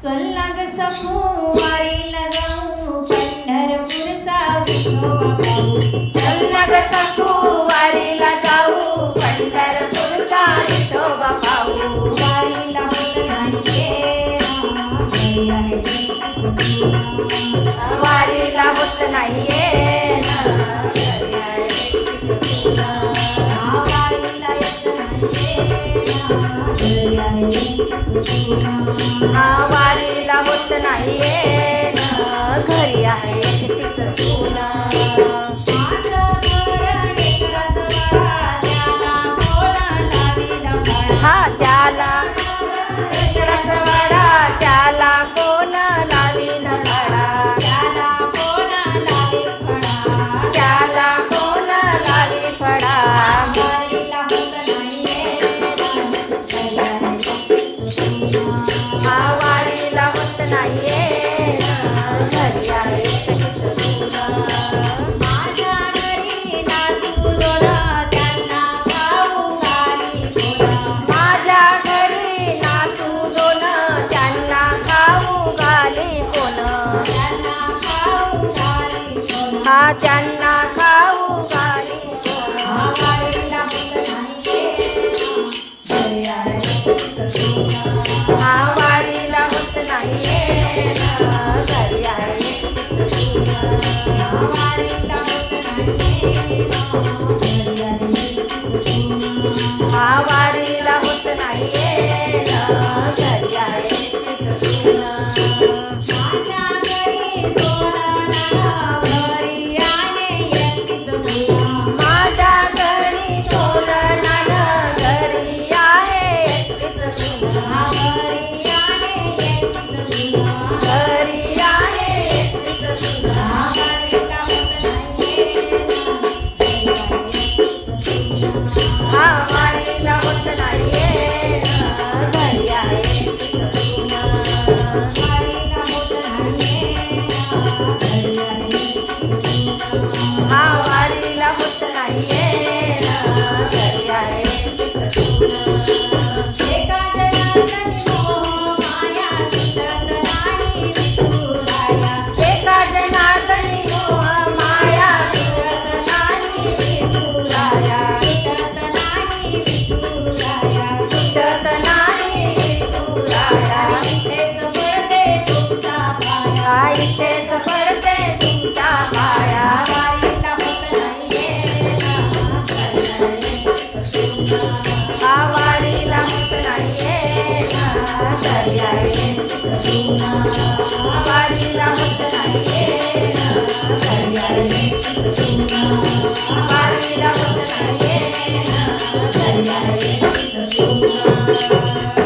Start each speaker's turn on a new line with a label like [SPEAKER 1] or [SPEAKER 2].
[SPEAKER 1] चला ग सखू वारीला जाऊ पंढरपूरचा विठोबा पाहू.
[SPEAKER 2] चला ग सखू वारीला जाऊ पंढरपूरचा विठोबा पाहू.
[SPEAKER 1] वारीला होत नाहीये घरी आहे
[SPEAKER 2] वारीला होत नाहीये घरी आहे
[SPEAKER 1] वारीला येत
[SPEAKER 2] वारीला होत नाहीये घरी आहे एकटीच सोना. त्याला एकराचा वाडा त्याला कोण लावीन लढा. त्याला कोण लावी फडा. वारीला होत नाहीये घरी आहे
[SPEAKER 1] माझ्या घरी नातू दोन त्यांना खाऊ घाली कोण.
[SPEAKER 2] माझ्या घरी नातू दोन त्यांना खाऊ घाली कोण. त्यांना खाऊ घाली कोण.
[SPEAKER 1] वारीला होत
[SPEAKER 2] वारीला होत नाहीये घरी आहे वारीला होत नाहीये घरी आहे
[SPEAKER 1] माझ्या घरी सोनं घरी आहे एकटीच सोनं.
[SPEAKER 2] माझ्या घरी सोनं घरी आहे एकटीच सोनं. घरी आहे एकटीच सोनं. वारीला होत नाहीये घरी आहे एकटीच सोनं. वारीला होत नाहीये घरी आहे एकटीच सोनं.
[SPEAKER 1] एका जनार्दनी मोह माया सुटत नाही विठुराया.
[SPEAKER 2] एका जनार्दनी मोह माया सुटत नाही विठुराया.
[SPEAKER 1] सुटत नाही विठुराया.
[SPEAKER 2] सुटत नाही विठुराया.
[SPEAKER 1] इथेच पडते तुमचा पाया.
[SPEAKER 2] इथेच पडते तुमच्या पाया.
[SPEAKER 1] वारीला होत नाहीये
[SPEAKER 2] वारीला होत नाहीये घरी आहे एकटीच सोनं. वारीला होत नाहीये घरी आहे एकटीच सोनं. वारीला होत नाहीये घरी आहे एकटीच सोनं.